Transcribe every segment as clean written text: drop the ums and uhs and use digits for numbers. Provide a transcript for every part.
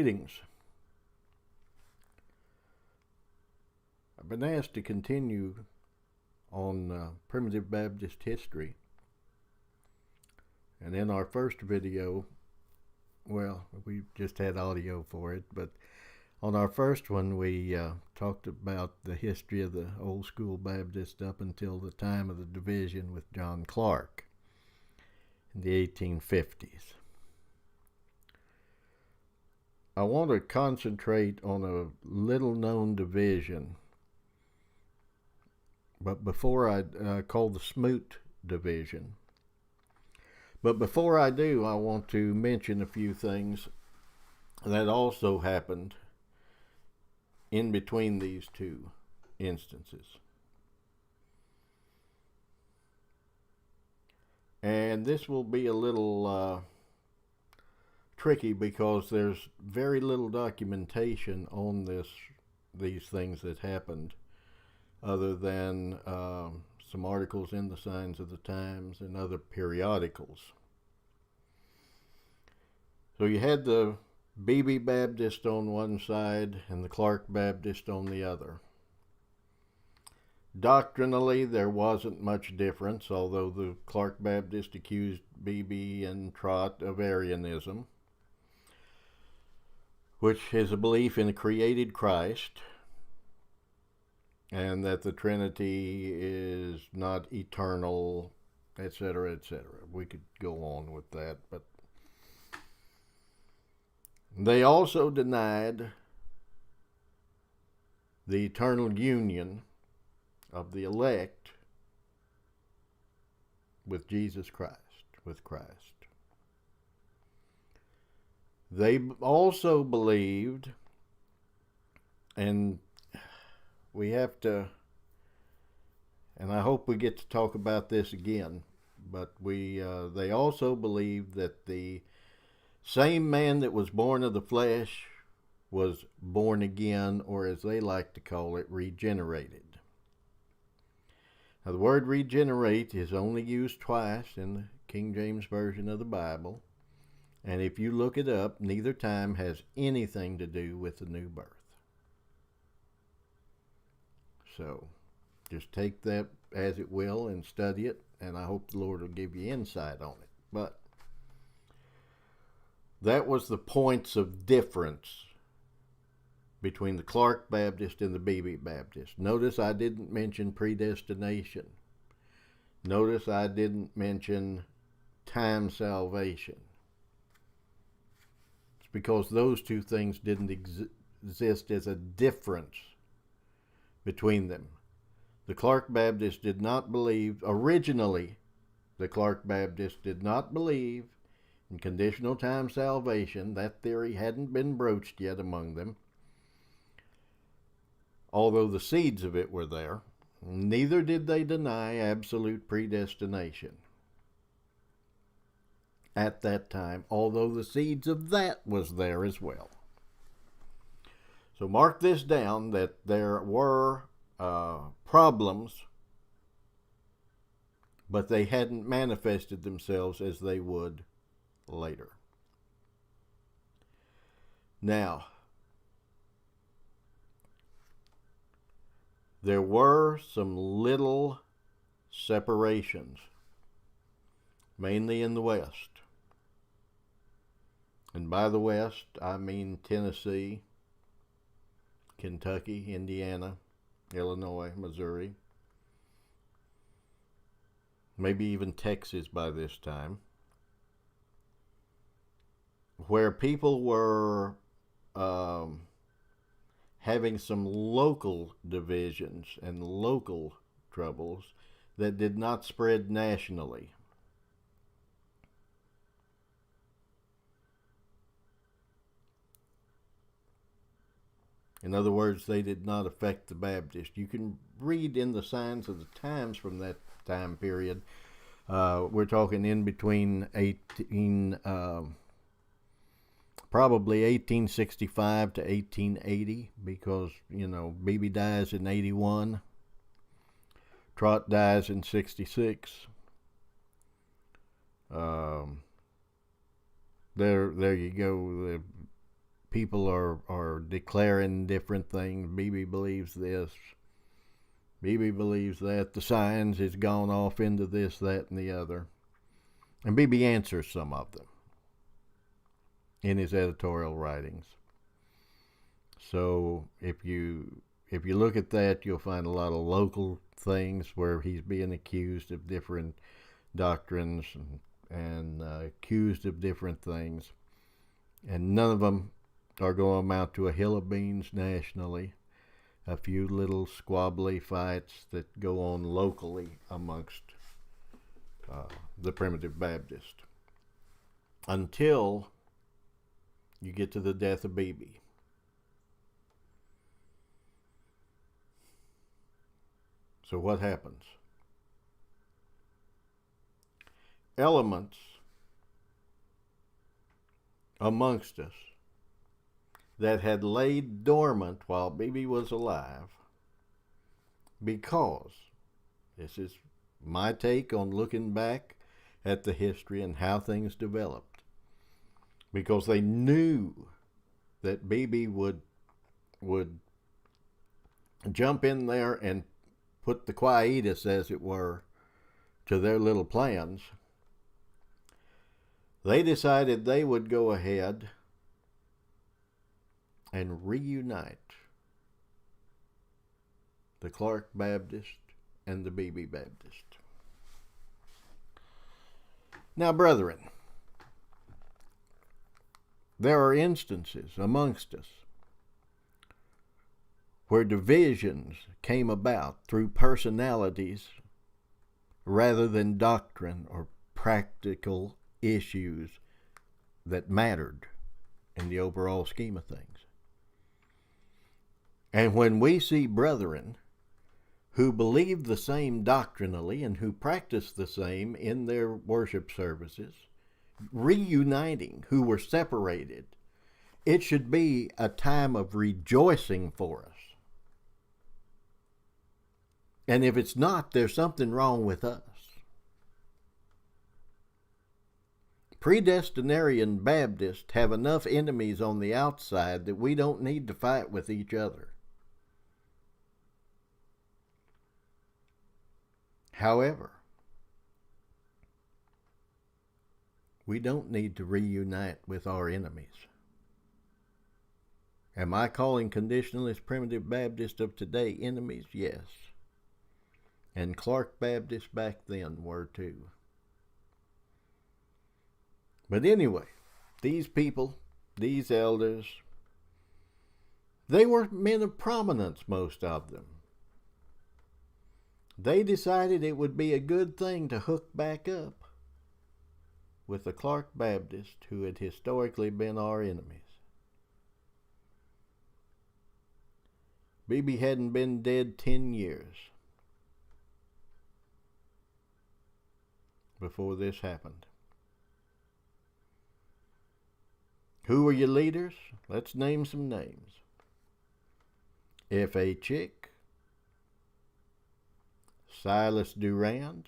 Greetings. I've been asked to continue on Primitive Baptist history. And in our first video, well, we just had audio for it, but on our first one we talked about the history of the old school Baptist up until the time of the division with John Clark in the 1850s. I want to concentrate on a little-known division, but before I called the Smoot division. But before I do, I want to mention a few things that also happened in between these two instances. And this will be a little tricky because there's very little documentation on these things that happened, other than some articles in the Signs of the Times and other periodicals. So you had the Beebe Baptist on one side and the Clark Baptist on the other. Doctrinally, there wasn't much difference, although the Clark Baptist accused Beebe and Trott of Arianism, which is a belief in a created Christ, and that the Trinity is not eternal, etc., etc. We could go on with that, but they also denied the eternal union of the elect with Jesus Christ, with Christ. They also believed, and we have to, and I hope we get to talk about this again, but they also believed that the same man that was born of the flesh was born again, or as they like to call it, regenerated. Now, the word regenerate is only used twice in the King James Version of the Bible, and if you look it up, neither time has anything to do with the new birth. So just take that as it will and study it, and I hope the Lord will give you insight on it. But that was the points of difference between the Clark Baptist and the Beebe Baptist. Notice I didn't mention predestination. Notice I didn't mention time salvation. It's because those two things didn't exist as a difference between them. The Clark Baptist did not believe, originally, the Clark Baptist did not believe in conditional time salvation. That theory hadn't been broached yet among them, although the seeds of it were there. Neither did they deny absolute predestination at that time, although the seeds of that was there as well. So mark this down, that there were problems, but they hadn't manifested themselves as they would later. Now, there were some little separations, mainly in the West. And by the West, I mean Tennessee, Kentucky, Indiana, Illinois, Missouri, maybe even Texas by this time, where people were having some local divisions and local troubles that did not spread nationally. In other words, they did not affect the Baptist. You can read in the Signs of the Times from that time period. We're talking in between probably 1865 to 1880, because, Beebe dies in 81. Trott dies in 66. There you go. The people are declaring different things. BB believes this. BB believes that. The science has gone off into this, that, and the other. And BB answers some of them in his editorial writings. So if you look at that, you'll find a lot of local things where he's being accused of different doctrines and accused of different things. And none of them are going to amount to a hill of beans nationally. A few little squabbly fights that go on locally amongst the Primitive Baptist. Until you get to the death of BB. So what happens? Elements amongst us that had laid dormant while BB was alive, because this is my take on looking back at the history and how things developed, because they knew that BB would jump in there and put the quietus, as it were, to their little plans. They decided they would go ahead and reunite the Clark Baptist and the BB Baptist. Now, brethren, there are instances amongst us where divisions came about through personalities rather than doctrine or practical issues that mattered in the overall scheme of things. And when we see brethren who believe the same doctrinally and who practice the same in their worship services, reuniting who were separated, it should be a time of rejoicing for us. And if it's not, there's something wrong with us. Predestinarian Baptists have enough enemies on the outside that we don't need to fight with each other. However, we don't need to reunite with our enemies. Am I calling conditionalist Primitive Baptists of today enemies? Yes. And Clark Baptists back then were too. But anyway, these people, these elders, they were men of prominence, most of them. They decided it would be a good thing to hook back up with the Clark Baptist who had historically been our enemies. BB hadn't been dead 10 years before this happened. Who were your leaders? Let's name some names. F.A. Chick, Silas Durand,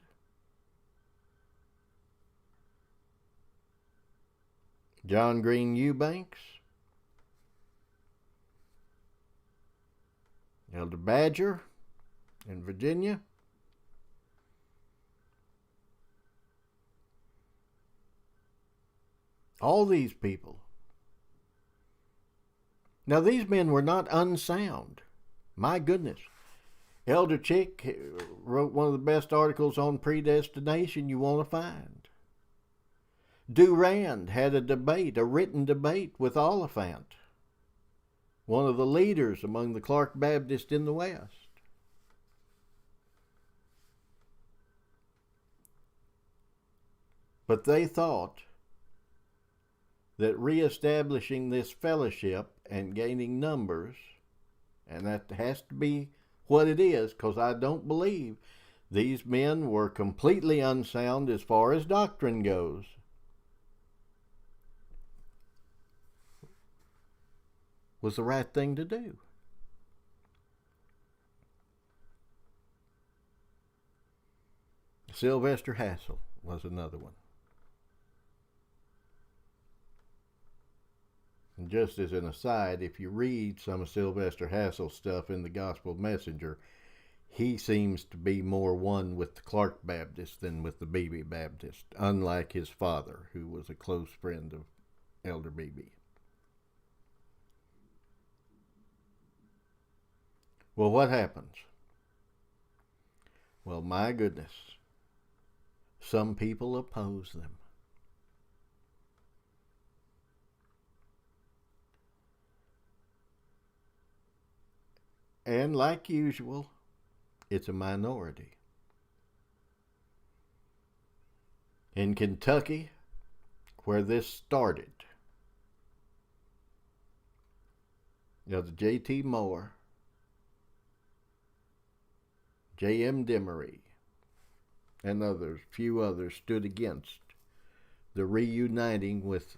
John Green Eubanks, Elder Badger in Virginia, all these people. Now, these men were not unsound. My goodness. Elder Chick wrote one of the best articles on predestination you want to find. Durand had a debate, a written debate with Oliphant, one of the leaders among the Clark Baptists in the West. But they thought that reestablishing this fellowship and gaining numbers, and that has to be what it is, because I don't believe these men were completely unsound as far as doctrine goes. Was the right thing to do. Sylvester Hassel was another one. And just as an aside, if you read some of Sylvester Hassell's stuff in the Gospel Messenger, he seems to be more one with the Clark Baptist than with the Beebe Baptist, unlike his father, who was a close friend of Elder Beebe. Well, what happens? Well, my goodness, some people oppose them. And like usual, it's a minority. In Kentucky, where this started, the J.T. Moore, J.M. Demery, and few others stood against the reuniting with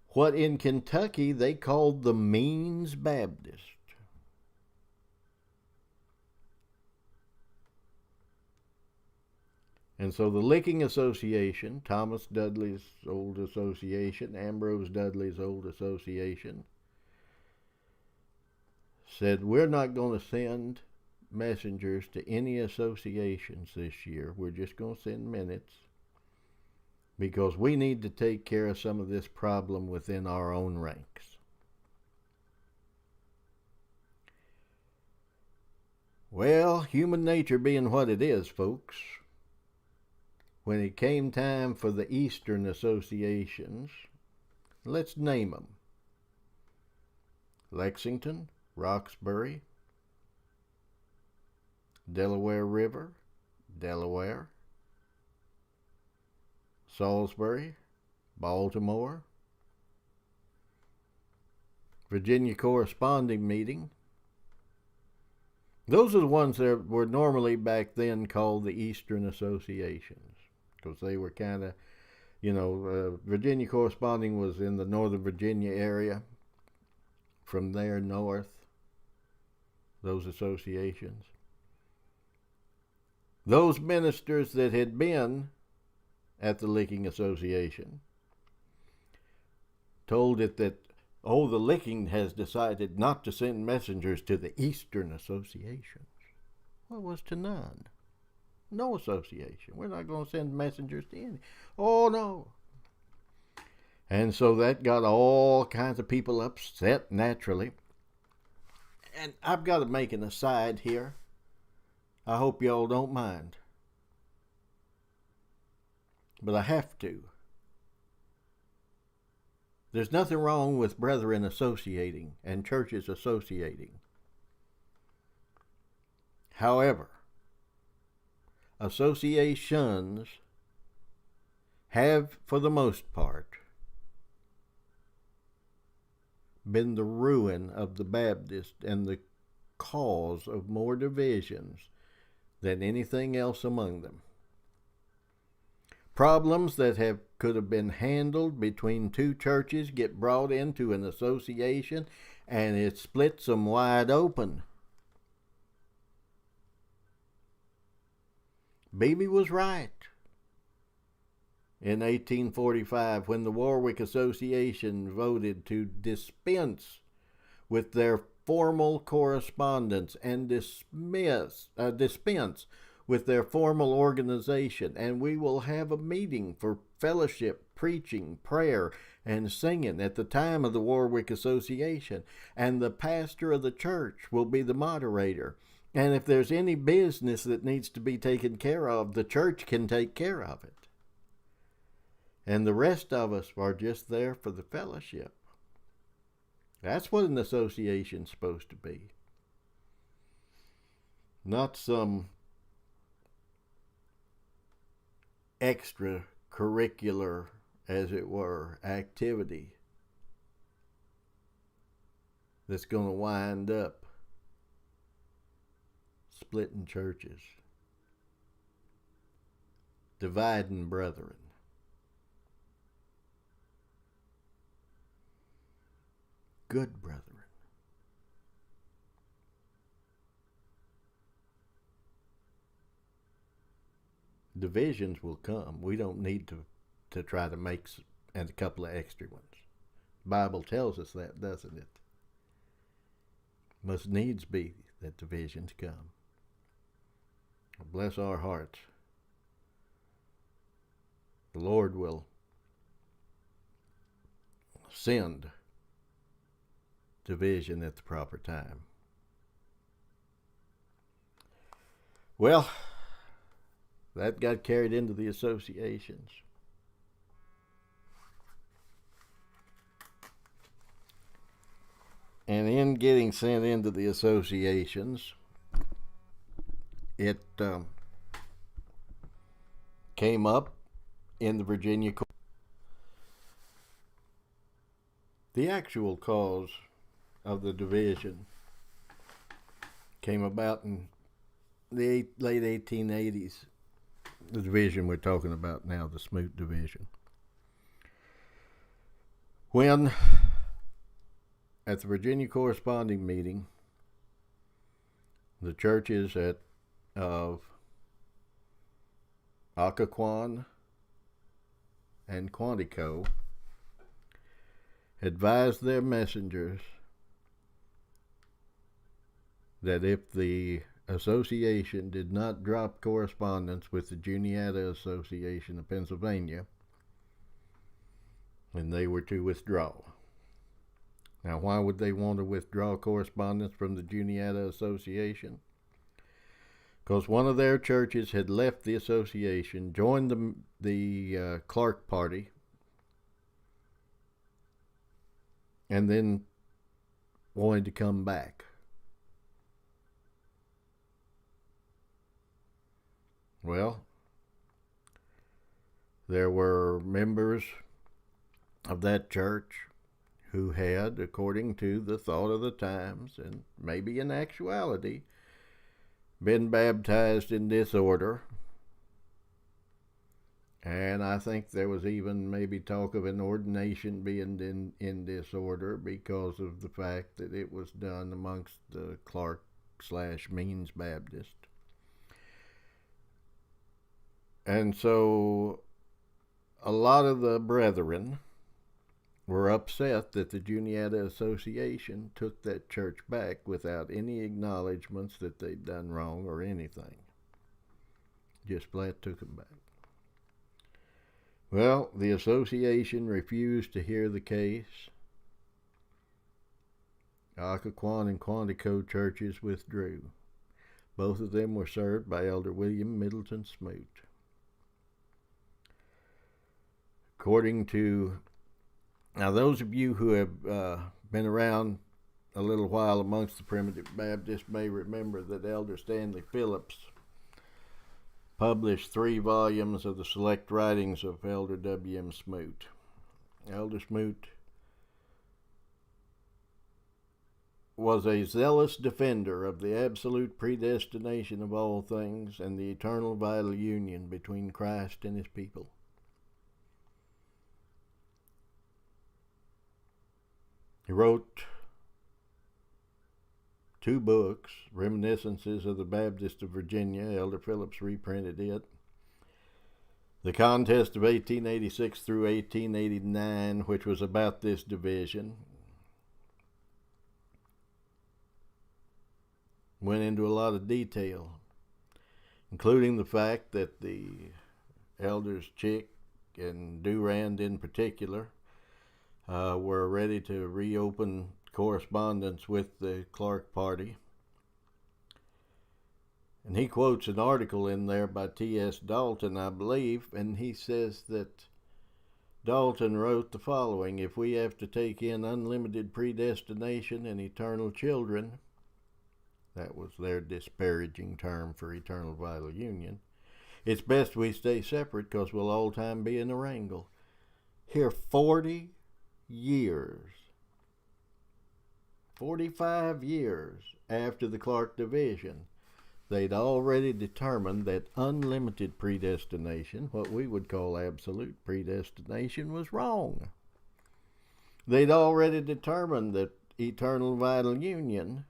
what in Kentucky they called the Means Baptist. And so the Licking Association, Thomas Dudley's old association, Ambrose Dudley's old association, said, we're not going to send messengers to any associations this year. We're just going to send minutes because we need to take care of some of this problem within our own ranks. Well, human nature being what it is, folks, when it came time for the Eastern associations, let's name them: Lexington, Roxbury, Delaware River, Delaware, Salisbury, Baltimore, Virginia Corresponding Meeting. Those are the ones that were normally back then called the Eastern Associations, because they were kind of, Virginia Corresponding was in the Northern Virginia area. From there north, those associations. Those ministers that had been at the Licking Association told it that, the Licking has decided not to send messengers to the Eastern Associations. Well, it was to none. No association. We're not going to send messengers to any. Oh, no. And so that got all kinds of people upset, naturally. And I've got to make an aside here. I hope y'all don't mind. But I have to. There's nothing wrong with brethren associating and churches associating. However, associations have, for the most part, been the ruin of the Baptist and the cause of more divisions than anything else among them. Problems that could have been handled between two churches get brought into an association, and it splits them wide open. Beebe was right in 1845 when the Warwick Association voted to dispense with their formal correspondence and dispense with their formal organization, and we will have a meeting for fellowship, preaching, prayer, and singing at the time of the Warwick Association, and the pastor of the church will be the moderator. And if there's any business that needs to be taken care of, the church can take care of it. And the rest of us are just there for the fellowship. That's what an association's supposed to be. Not some extracurricular, as it were, activity that's going to wind up splitting churches, dividing brethren. Good brethren. Divisions will come. We don't need to try to make and a couple of extra ones. Bible tells us that, doesn't it? Must needs be that divisions come. Bless our hearts. The Lord will send division at the proper time. Well, that got carried into the associations. And in getting sent into the associations, it came up in the Virginia court. The actual cause of the division came about in the late 1880s. The division we're talking about now, the Smoot division. When, at the Virginia corresponding meeting, the churches of Occoquan and Quantico advised their messengers that if the association did not drop correspondence with the Juniata Association of Pennsylvania, then they were to withdraw. Now, why would they want to withdraw correspondence from the Juniata Association? Because one of their churches had left the association, joined the Clark Party, and then wanted to come back. Well, there were members of that church who had, according to the thought of the times, and maybe in actuality, been baptized in disorder. And I think there was even maybe talk of an ordination being in disorder because of the fact that it was done amongst the Clark/Means Baptist. And so a lot of the brethren were upset that the Juniata Association took that church back without any acknowledgments that they'd done wrong or anything. Just flat took them back. Well, the association refused to hear the case. Occoquan and Quantico churches withdrew. Both of them were served by Elder William Middleton Smoot. According to, now those of you who have been around a little while amongst the Primitive Baptists may remember that Elder Stanley Phillips published 3 volumes of the select writings of Elder W.M. Smoot. Elder Smoot was a zealous defender of the absolute predestination of all things and the eternal vital union between Christ and his people. He wrote 2 books, Reminiscences of the Baptist of Virginia. Elder Phillips reprinted it. The Contest of 1886 through 1889, which was about this division, went into a lot of detail, including the fact that the elders Chick and Durand in particular were ready to reopen correspondence with the Clark Party. And he quotes an article in there by T.S. Dalton, I believe, and he says that Dalton wrote the following: if we have to take in unlimited predestination and eternal children, that was their disparaging term for eternal vital union, it's best we stay separate because we'll all time be in a wrangle. Here 40 years, 45 years after the Clark division, they'd already determined that unlimited predestination, what we would call absolute predestination, was wrong. They'd already determined that eternal vital union,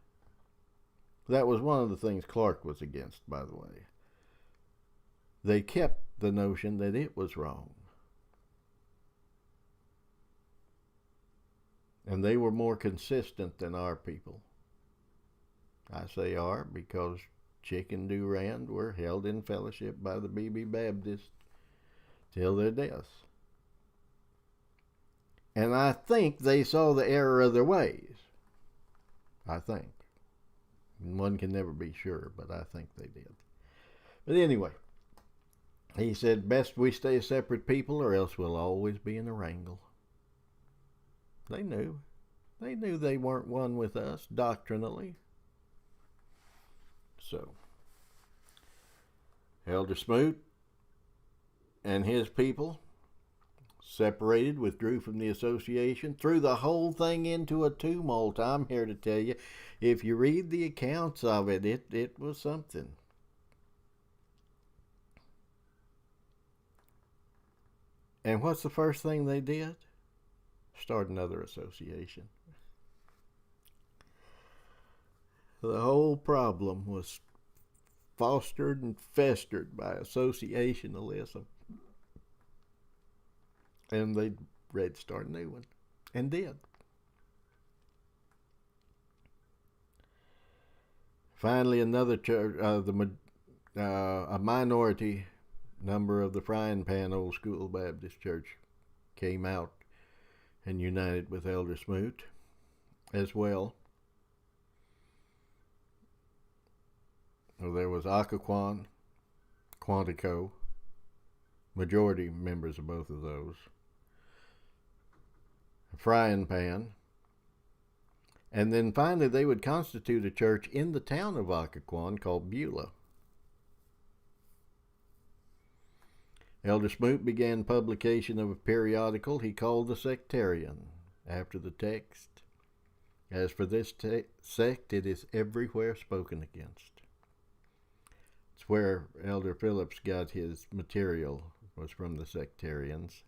that was one of the things Clark was against, by the way. They kept the notion that it was wrong. And they were more consistent than our people. I say our because Chick and Durand were held in fellowship by the BB Baptists till their deaths. And I think they saw the error of their ways. I think. One can never be sure, but I think they did. But anyway, he said, best we stay a separate people or else we'll always be in a wrangle. They knew. They knew they weren't one with us doctrinally. So, Elder Smoot and his people separated, withdrew from the association, threw the whole thing into a tumult. I'm here to tell you, if you read the accounts of it, it was something. And what's the first thing they did? Start another association. The whole problem was fostered and festered by associationalism. And they'd ready to start a new one. And did. Finally, another church, a minority number of the Frying Pan Old School Baptist Church came out and united with Elder Smoot as well. Well, there was Occoquan, Quantico, majority members of both of those. Frying Pan. And then finally they would constitute a church in the town of Occoquan called Beulah. Elder Smoot began publication of a periodical he called The Sectarian, after the text, as for this sect, it is everywhere spoken against. It's where Elder Phillips got his material, was from the sectarians.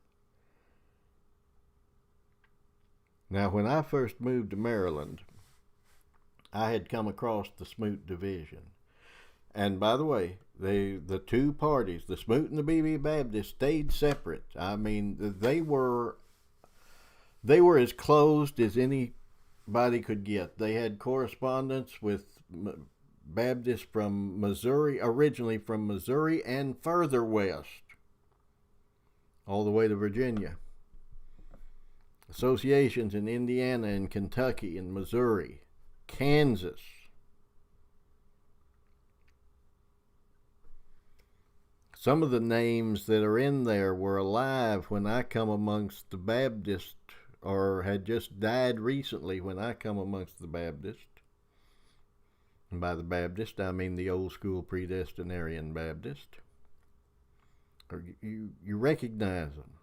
Now, when I first moved to Maryland, I had come across the Smoot division. And by the way, the two parties, the Smoot and the BB Baptist, stayed separate. I mean, they were as closed as anybody could get. They had correspondence with Baptists from Missouri, originally from Missouri and further west, all the way to Virginia. Associations in Indiana and Kentucky and Missouri, Kansas. Some of the names that are in there were alive when I come amongst the Baptist, or had just died recently when I come amongst the Baptist. And by the Baptist, I mean the old school predestinarian Baptist. Or you recognize them.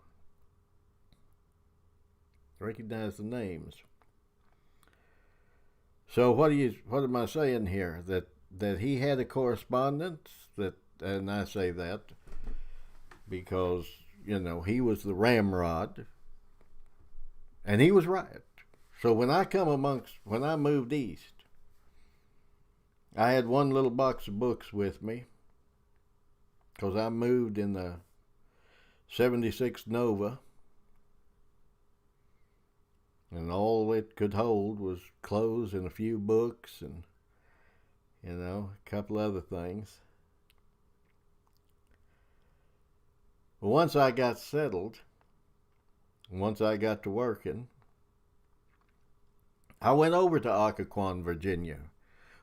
Recognize the names. So what am I saying here? That he had a correspondence, and I say that because, he was the ramrod, and he was right. So when I moved east, I had one little box of books with me, because I moved in the 76 Nova, and all it could hold was clothes and a few books and, a couple other things. But once I got settled, once I got to working, I went over to Occoquan, Virginia,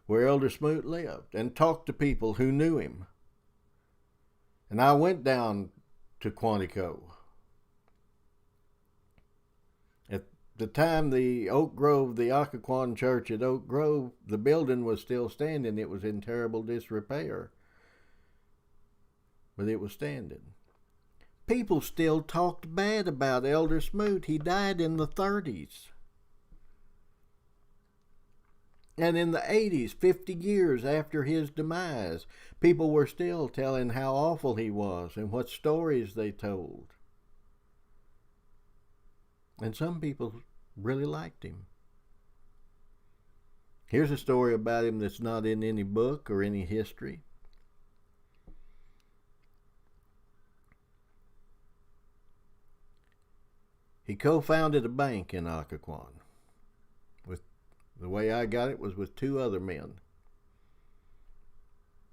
where Elder Smoot lived, and talked to people who knew him. And I went down to Quantico. At the time the Occoquan church at Oak Grove, the building was still standing. It was in terrible disrepair, but it was standing. People still talked bad about Elder Smoot. He died in the 30s. And in the 80s, 50 years after his demise, people were still telling how awful he was and what stories they told. And some people really liked him. Here's a story about him that's not in any book or any history. He co-founded a bank in Occoquan. The way I got it was with two other men.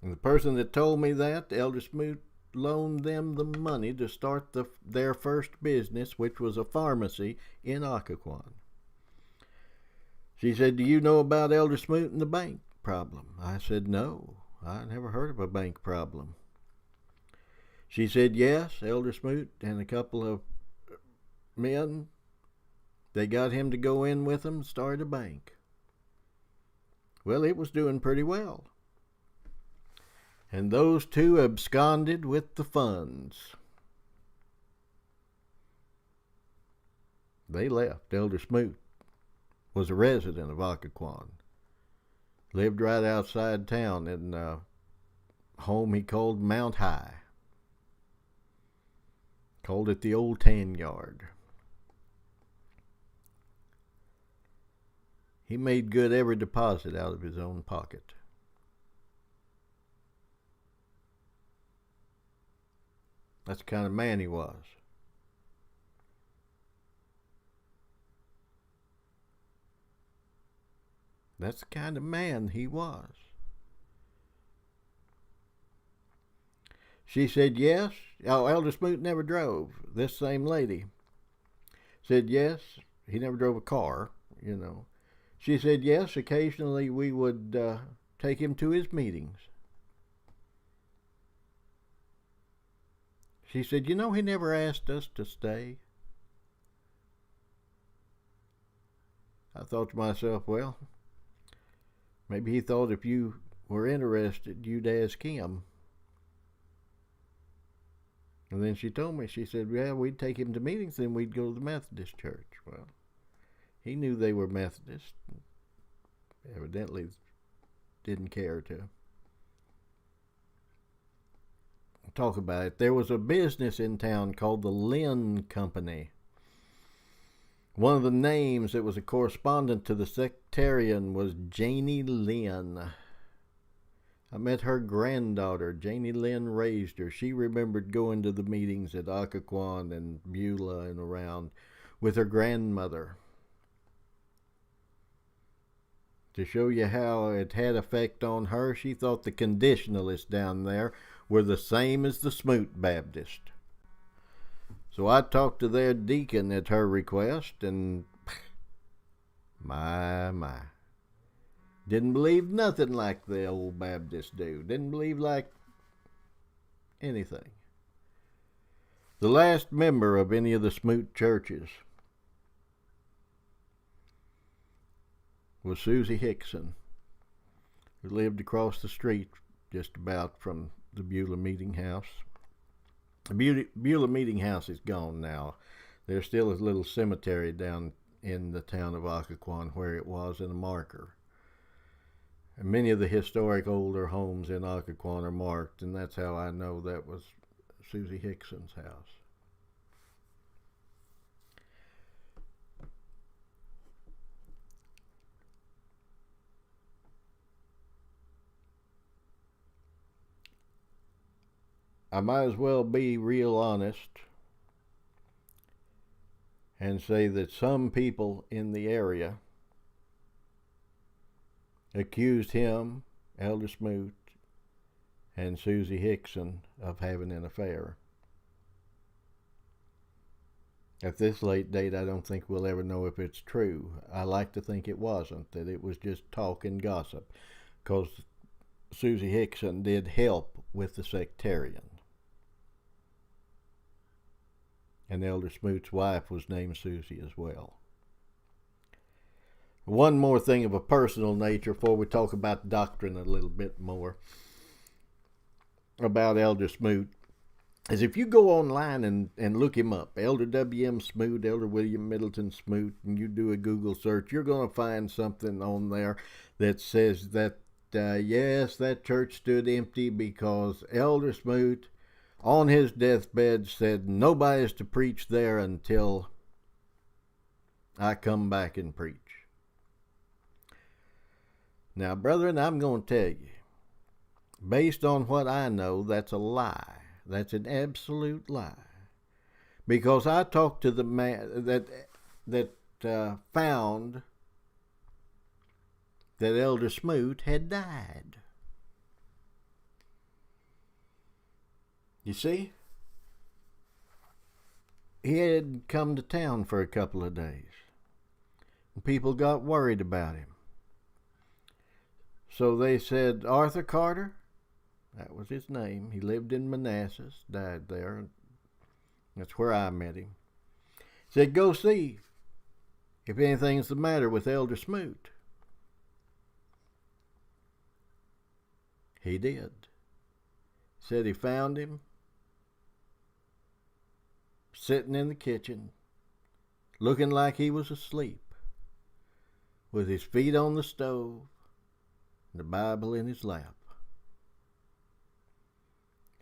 And the person that told me that, Elder Smoot, loaned them the money to start their first business, which was a pharmacy in Occoquan. She said, "Do you know about Elder Smoot and the bank problem?" I said, "No, I never heard of a bank problem." She said, "Yes, Elder Smoot and a couple of men, they got him to go in with them and start a bank. Well, it was doing pretty well. And those two absconded with the funds." They left. Elder Smoot was a resident of Occoquan. Lived right outside town in a home he called Mount High. Called it the Old Tan Yard. He made good every deposit out of his own pocket. That's the kind of man he was. That's the kind of man he was. She said, "Yes." Oh, Elder Smoot never drove. This same lady said, "Yes." He never drove a car, you know. She said, "Yes, occasionally we would take him to his meetings." She said, "You know, he never asked us to stay." I thought to myself, well, maybe he thought if you were interested, you'd ask him. And then she told me, she said, "Yeah, we'd take him to meetings, then we'd go to the Methodist church." Well, he knew they were Methodist. Evidently didn't care to talk about it. There was a business in town called the Lynn Company. One of the names that was a correspondent to the sectarian was Janie Lynn. I met her granddaughter. Janie Lynn raised her. She remembered going to the meetings at Occoquan and Beulah and around with her grandmother. To show you how it had effect on her, she thought the conditionalists down there were the same as the Smoot Baptist. So I talked to their deacon at her request, and my. Didn't believe nothing like the old Baptists do. Didn't believe like anything. The last member of any of the Smoot churches was Susie Hickson, who lived across the street just about from the Beulah Meeting House. The Beulah Meeting House is gone now. There's still a little cemetery down in the town of Occoquan where it was, and a marker. And many of the historic older homes in Occoquan are marked, and that's how I know that was Susie Hickson's house. I might as well be real honest and say that some people in the area accused him, Elder Smoot, and Susie Hickson of having an affair. At this late date, I don't think we'll ever know if it's true. I like to think it wasn't, that it was just talk and gossip, because Susie Hickson did help with the sectarian. And Elder Smoot's wife was named Susie as well. One more thing of a personal nature before we talk about doctrine a little bit more about Elder Smoot is if you go online and look him up, Elder W.M. Smoot, Elder William Middleton Smoot, and you do a Google search, you're going to find something on there that says that, yes, that church stood empty because Elder Smoot on his deathbed said nobody's to preach there until I come back and preach. Now, brethren, I'm going to tell you, based on what I know, that's a lie. That's an absolute lie. Because I talked to the man that found that Elder Smoot had died. You see, he had come to town for a couple of days. And people got worried about him. So they said, Arthur Carter, that was his name. He lived in Manassas, died there. That's where I met him. Said, go see if anything's the matter with Elder Smoot. He did. Said he found him sitting in the kitchen, looking like he was asleep, with his feet on the stove, and the Bible in his lap.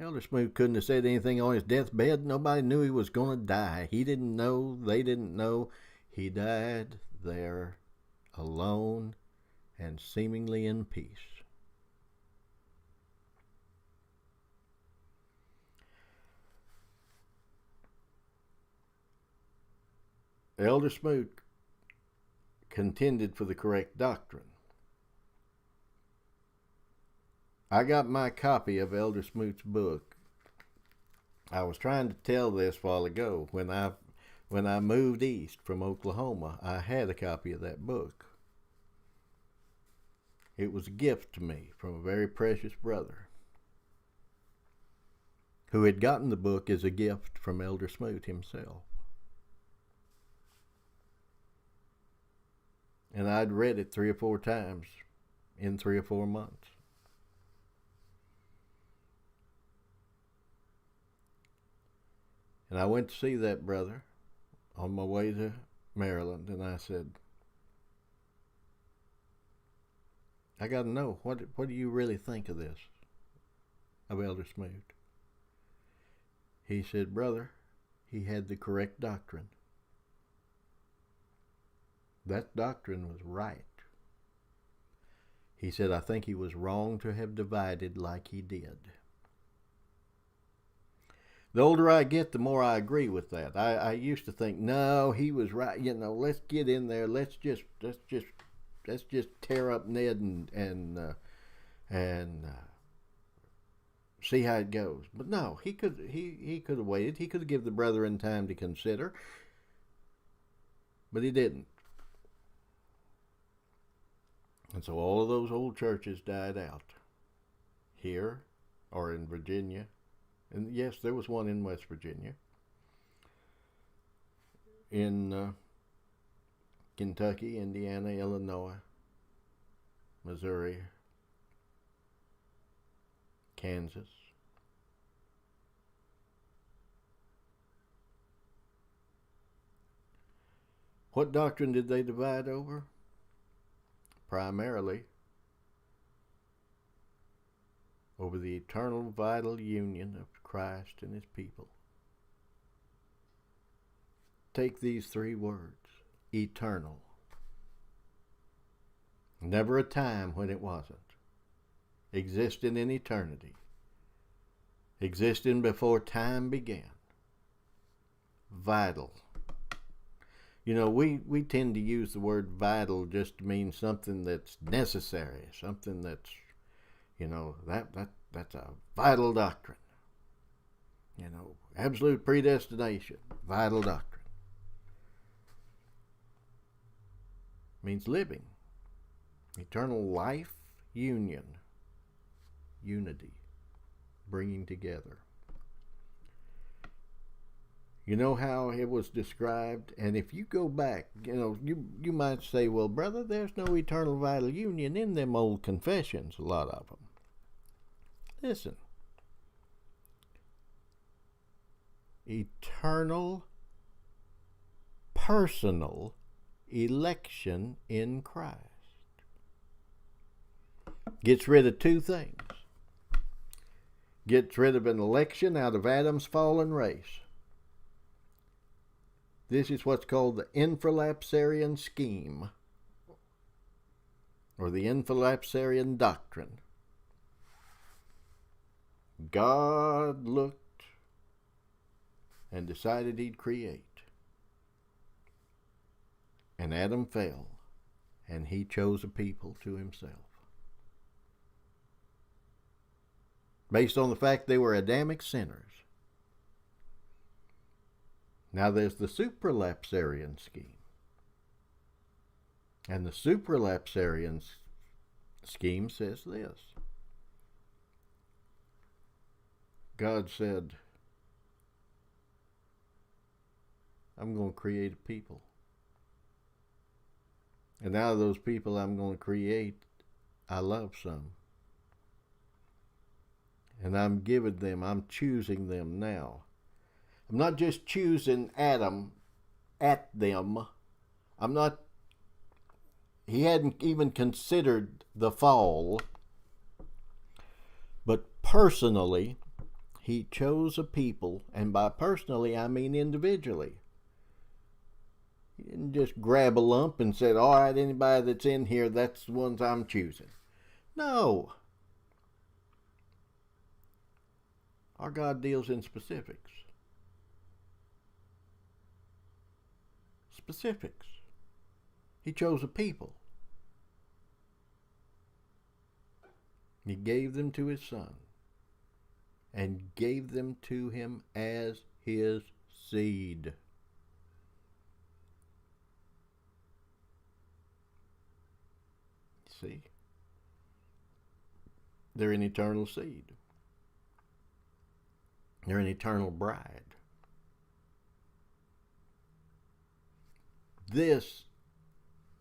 Elder Smoot couldn't have said anything on his deathbed. Nobody knew he was going to die. He didn't know. They didn't know. He died there alone and seemingly in peace. Elder Smoot contended for the correct doctrine. I got my copy of Elder Smoot's book. I was trying to tell this a while ago. When I moved east from Oklahoma, I had a copy of that book. It was a gift to me from a very precious brother who had gotten the book as a gift from Elder Smoot himself. And I'd read it 3 or 4 times in 3 or 4 months. And I went to see that brother on my way to Maryland, and I said, I got to know, what do you really think of this, of Elder Smoot? He said, brother, he had the correct doctrine. That doctrine was right. He said, I think he was wrong to have divided like he did. The older I get, the more I agree with that. I used to think, no, he was right. You know, let's get in there. Let's just tear up Ned and see how it goes. But no, he could have waited. He could have given the brethren time to consider, but he didn't. And so all of those old churches died out here or in Virginia. And yes, there was one in West Virginia, in Kentucky, Indiana, Illinois, Missouri, Kansas. What doctrine did they divide over? Primarily over the eternal vital union of Christ and his people. Take these 3 words, eternal. Never a time when it wasn't. Existing in eternity. Existing before time began. Vital. You know, we tend to use the word vital just to mean something that's necessary, something that's, you know, that's a vital doctrine. You know, absolute predestination, vital doctrine. Means living. Eternal life, union, unity, bringing together. You know how it was described? And if you go back, you know, you might say, well, brother, there's no eternal vital union in them old confessions, a lot of them. Listen. Eternal, personal election in Christ. Gets rid of 2 things. Gets rid of an election out of Adam's fallen race. This is what's called the infralapsarian scheme, or the infralapsarian doctrine. God looked and decided he'd create. And Adam fell, and he chose a people to himself. Based on the fact they were Adamic sinners. Now there's the supralapsarian scheme. And the supralapsarian scheme says this. God said, I'm going to create a people. And out of those people I'm going to create, I love some. And I'm giving them, I'm choosing them now. I'm not just choosing Adam at them. He hadn't even considered the fall. But personally, he chose a people, and by personally I mean individually. He didn't just grab a lump and said, all right, anybody that's in here, that's the ones I'm choosing. No. Our God deals in specifics. Specifics. He chose a people. He gave them to his son and gave them to him as his seed. See? They're an eternal seed. They're an eternal bride. This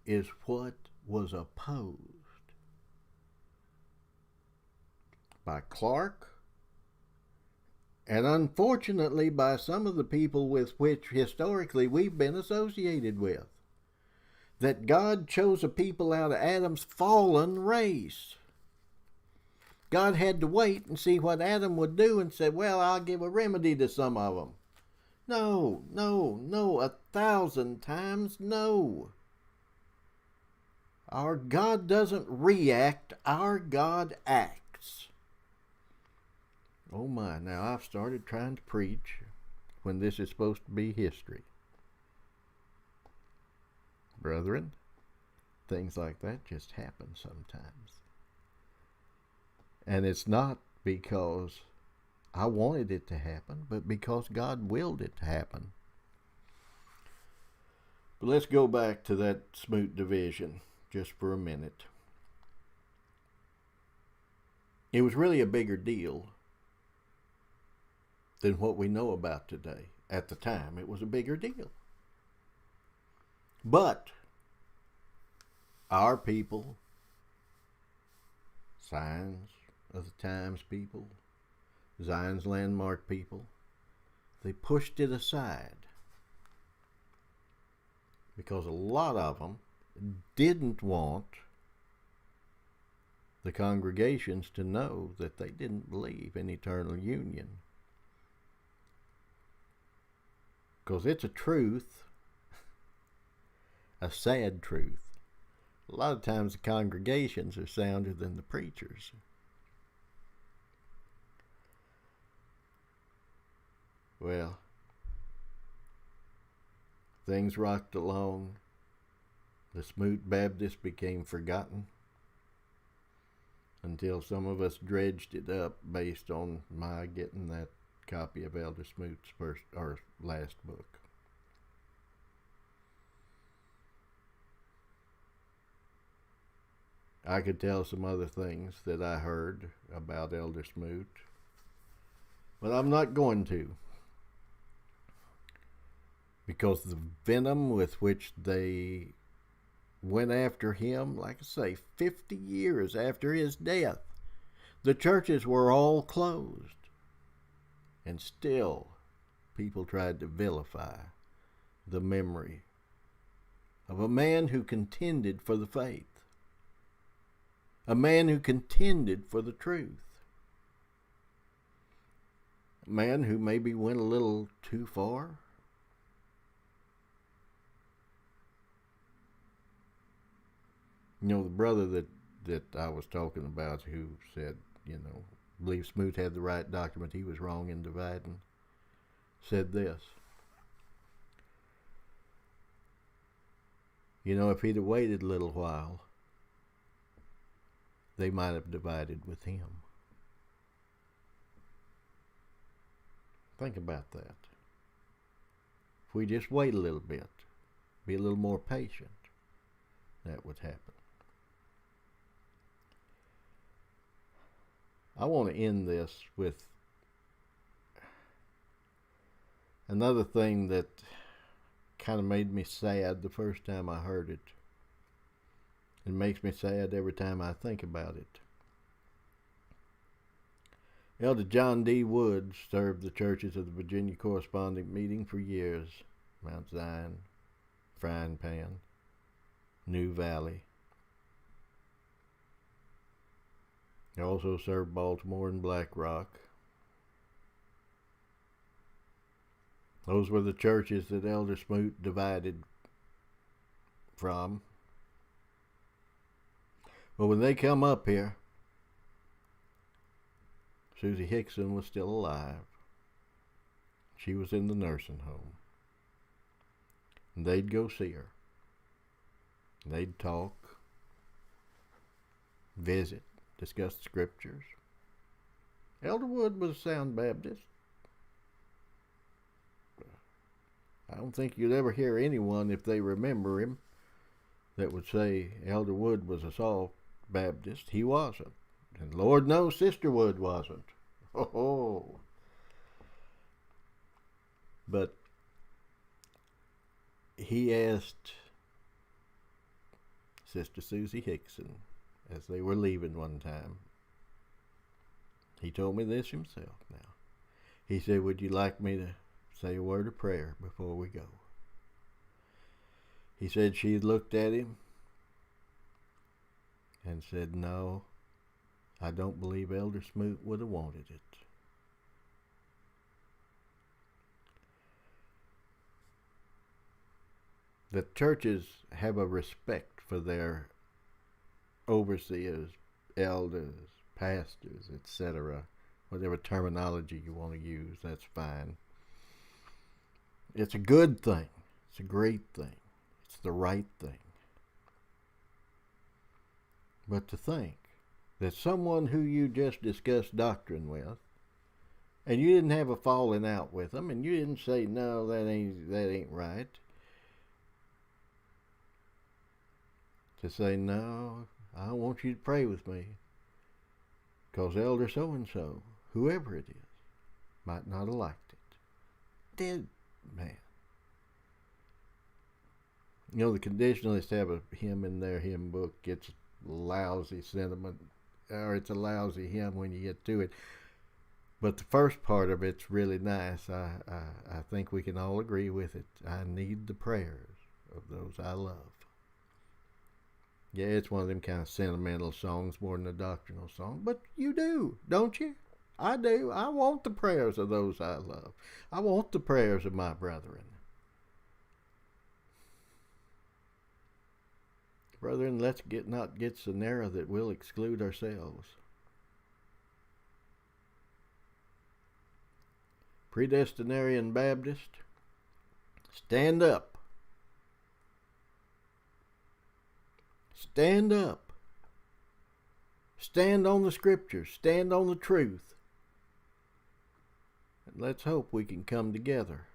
is what was opposed by Clark, and unfortunately by some of the people with which historically we've been associated with. That God chose a people out of Adam's fallen race. God had to wait and see what Adam would do and said, well, I'll give a remedy to some of them. No, 1,000 times no. Our God doesn't react, our God acts. Oh my, now I've started trying to preach when this is supposed to be history. Brethren, things like that just happen sometimes. And it's not because I wanted it to happen, but because God willed it to happen. But let's go back to that Smoot division just for a minute. It was really a bigger deal than what we know about today. At the time, it was a bigger deal. But our people, Signs of the Times people, Zion's Landmark people, they pushed it aside because a lot of them didn't want the congregations to know that they didn't believe in eternal union. Because it's a truth, a sad truth. A lot of times the congregations are sounder than the preachers. Well, things rocked along. The Smoot Baptists became forgotten until some of us dredged it up based on my getting that copy of Elder Smoot's first or last book. I could tell some other things that I heard about Elder Smoot, but I'm not going to, because the venom with which they went after him, like I say, 50 years after his death, the churches were all closed. And still, people tried to vilify the memory of a man who contended for the faith, a man who contended for the truth, a man who maybe went a little too far. You know, the brother that I was talking about who said, believe Smoot had the right document, he was wrong in dividing, said this: You know, if he'd have waited a little while, they might have divided with him. Think about that. If we just wait a little bit, be a little more patient, that would happen. I want to end this with another thing that kind of made me sad the first time I heard it. It makes me sad every time I think about it. Elder John D. Woods served the churches of the Virginia Corresponding Meeting for years. Mount Zion, Frying Pan, New Valley. He also served Baltimore and Black Rock. Those were the churches that Elder Smoot divided from. But when they come up here, Susie Hickson was still alive. She was in the nursing home. And they'd go see her. They'd talk, visit, discuss the scriptures. Elder Wood was a sound Baptist. I don't think you'd ever hear anyone, if they remember him, that would say Elder Wood was a soft Baptist. He wasn't. And Lord knows Sister Wood wasn't. Oh. But he asked Sister Susie Hickson as they were leaving one time. He told me this himself now. He said, "Would you like me to say a word of prayer before we go?" He said she looked at him and said, "No, I don't believe Elder Smoot would have wanted it." The churches have a respect for their overseers, elders, pastors, etc. Whatever terminology you want to use, that's fine. It's a good thing. It's a great thing. It's the right thing. But to think that someone who you just discussed doctrine with, and you didn't have a falling out with them, and you didn't say, "No, that ain't right," to say, "No, I want you to pray with me, because Elder so-and-so, whoever it is, might not have liked it." Dead man. You know, the conditionalists have a hymn in their hymn book. It's lousy sentiment, or it's a lousy hymn when you get to it. But the first part of it's really nice. I think we can all agree with it. I need the prayers of those I love. Yeah, it's one of them kind of sentimental songs more than a doctrinal song. But you do, don't you? I do. I want the prayers of those I love. I want the prayers of my brethren. Brethren, let's not get so narrow that we'll exclude ourselves. Predestinarian Baptist, stand up. Stand up. Stand on the scriptures. Stand on the truth. And let's hope we can come together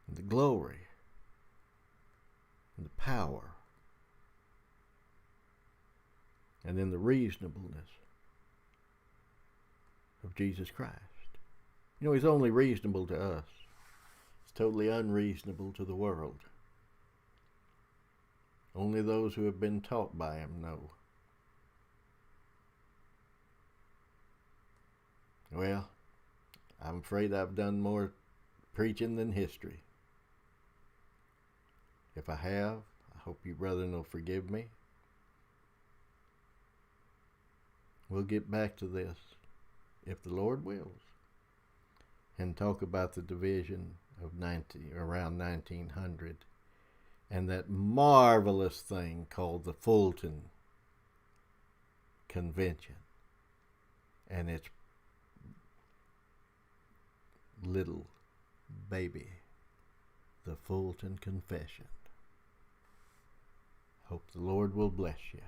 in the glory and the power and in the reasonableness of Jesus Christ. You know, he's only reasonable to us. He's totally unreasonable to the world. Only those who have been taught by him know. Well, I'm afraid I've done more preaching than history. If I have, I hope you brethren will forgive me. We'll get back to this, if the Lord wills, and talk about the division of around 1900 and that marvelous thing called the Fulton Convention and its little baby the Fulton Confession. Hope the Lord will bless you.